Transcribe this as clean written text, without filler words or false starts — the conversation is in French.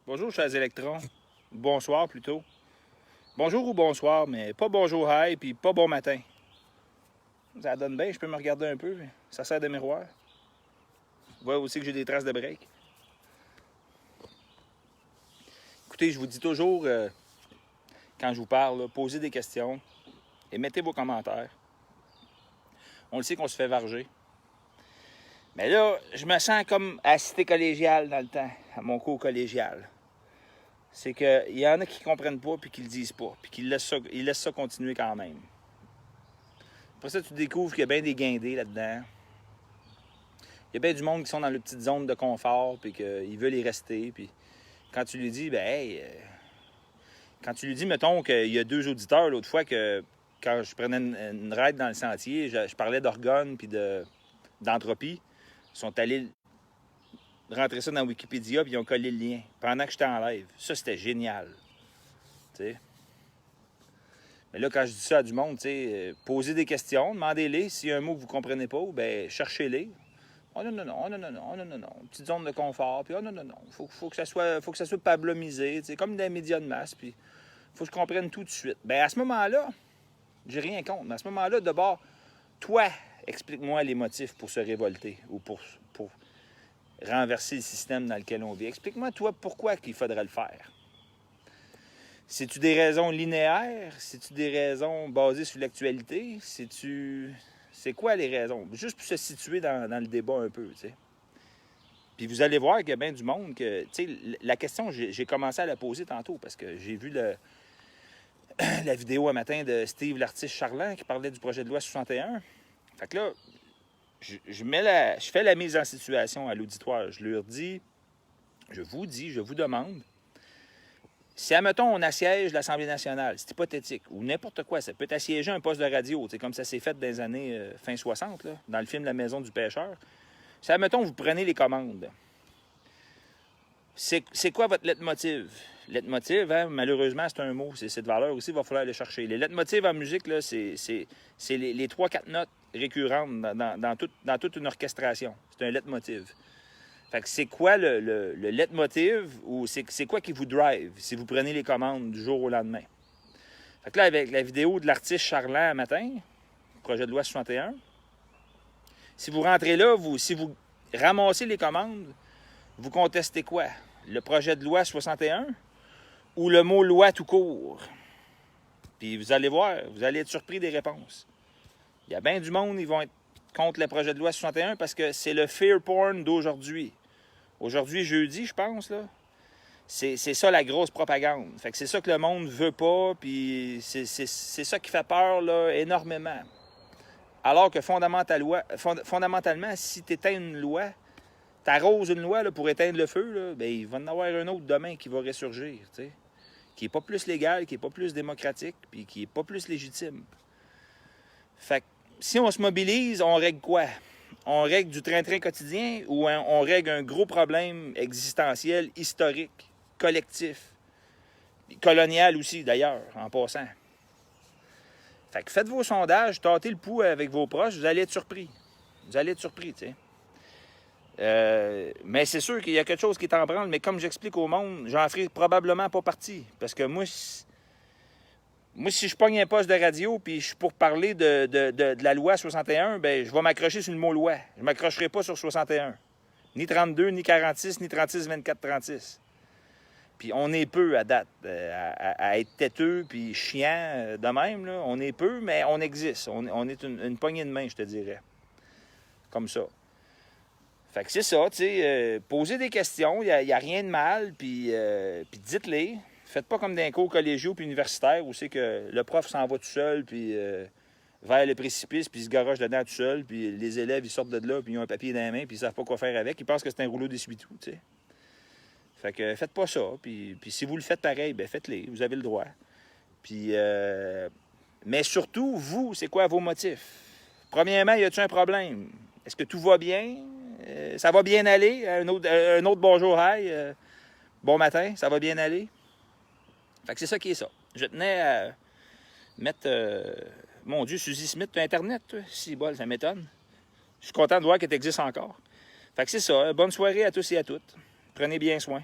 Bonjour, chers électrons. Bonsoir plutôt. Bonjour ou bonsoir, mais pas bonjour hi, puis pas bon matin. Ça donne bien, je peux me regarder un peu. Ça sert de miroir. Vous voyez aussi que j'ai des traces de break. Écoutez, je vous dis toujours, quand je vous parle, là, posez des questions et mettez vos commentaires. On le sait qu'on se fait varger. Mais là, je me sens comme à cité collégiale dans le temps, à mon cours collégial. C'est qu'il y en a qui ne comprennent pas puis qui le disent pas, puis qui laissent ça continuer quand même. Après ça, tu découvres qu'il y a bien des guindés là-dedans. Il y a bien du monde qui sont dans leur petite zone de confort puis qu'ils veulent y rester. Puis quand tu lui dis, ben hey, quand tu lui dis, mettons, qu'il y a 2 auditeurs l'autre fois que quand je prenais une ride dans le sentier, je parlais d'organes puis d'entropie, ils sont allés rentrer ça dans Wikipédia puis ils ont collé le lien pendant que j'étais en live. Ça, c'était génial. T'sais. Mais là, quand je dis ça à du monde, posez des questions, demandez-les. S'il y a un mot que vous ne comprenez pas, ben cherchez-les. Oh non, non, non, oh non, non, non, oh non, non, non. Une petite zone de confort, puis oh non, non, non. Faut que ça soit pablomisé, comme dans les médias de masse, puis faut que je comprenne tout de suite. Ben à ce moment-là, j'ai rien contre. Mais à ce moment-là, d'abord, toi, explique-moi les motifs pour se révolter ou pour renverser le système dans lequel on vit. Explique-moi, toi, pourquoi qu'il faudrait le faire. C'est-tu des raisons linéaires? C'est-tu des raisons basées sur l'actualité? C'est quoi les raisons? Juste pour se situer dans le débat un peu, tu sais. Puis vous allez voir qu'il y a bien du monde que... Tu sais, la question, j'ai commencé à la poser tantôt parce que j'ai vu la vidéo un matin de Steve l'artiste Charland qui parlait du projet de loi 61. Fait que là, je fais la mise en situation à l'auditoire. Je leur dis, je vous demande, si, admettons, on assiège l'Assemblée nationale, c'est hypothétique, ou n'importe quoi, ça peut être assiéger un poste de radio, comme ça s'est fait dans les années fin 60, là, dans le film La Maison du pêcheur. Si, admettons, vous prenez les commandes, c'est quoi votre leitmotiv? Leitmotiv, hein, malheureusement, c'est un mot, c'est cette valeur aussi, il va falloir aller chercher. Les leitmotivs en musique, là, c'est les 3-4 notes récurrentes dans toute une orchestration. C'est un leitmotiv. Fait que c'est quoi le leitmotiv ou c'est quoi qui vous drive si vous prenez les commandes du jour au lendemain? Fait que là, avec la vidéo de l'artiste Charland matin, projet de loi 61, si vous rentrez là, si vous ramassez les commandes, vous contestez quoi? Le projet de loi 61 ou le mot loi tout court? Puis vous allez voir, vous allez être surpris des réponses. Il y a bien du monde, ils vont être contre le projet de loi 61 parce que c'est le fear porn d'aujourd'hui. Aujourd'hui, jeudi, je pense, là. C'est ça la grosse propagande. Fait que c'est ça que le monde veut pas, puis c'est ça qui fait peur, là, énormément. Alors que fondamentalement, si tu éteins une loi, tu arroses une loi là, pour éteindre le feu, là, bien, il va y en avoir un autre demain qui va ressurgir, tu sais, qui n'est pas plus légal, qui n'est pas plus démocratique, puis qui n'est pas plus légitime. Fait que si on se mobilise, on règle quoi? On règle du train-train quotidien ou on règle un gros problème existentiel, historique, collectif, colonial aussi, d'ailleurs, en passant. Fait que faites vos sondages, tâtez le pouls avec vos proches, vous allez être surpris. Vous allez être surpris, tu sais. Mais c'est sûr qu'il y a quelque chose qui est en branle, mais comme j'explique au monde, j'en ferai probablement pas partie. Parce que moi, si je pogne un poste de radio puis je suis pour parler de la loi 61, bien, je vais m'accrocher sur le mot loi. Je ne m'accrocherai pas sur 61. Ni 32, ni 46, ni 36, 24, 36. Puis on est peu à date à être têteux puis chiant de même. Là. On est peu, mais on existe. On est une poignée de main, je te dirais. Comme ça. Fait que c'est ça, tu sais. Posez des questions, il n'y a rien de mal, puis dites-les. Faites pas comme d'un cours collégiaux puis universitaires où c'est que le prof s'en va tout seul puis vers le précipice puis il se garoche dedans tout seul puis les élèves ils sortent de là puis ils ont un papier dans les mains puis ils savent pas quoi faire avec. Ils pensent que c'est un rouleau d'essuie-tout, tu sais. Fait que faites pas ça. Puis si vous le faites pareil, ben faites-les. Vous avez le droit. Puis mais surtout, vous, c'est quoi vos motifs? Premièrement, y a-t-il un problème? Est-ce que tout va bien? Ça va bien aller? Un autre bonjour, hi. Bon matin, ça va bien aller? Fait que c'est ça qui est ça. Je tenais à mettre... mon Dieu, Suzy Smith, tu as Internet, toi? Si, bol, ça m'étonne. Je suis content de voir que tu existes encore. Fait que c'est ça. Bonne soirée à tous et à toutes. Prenez bien soin.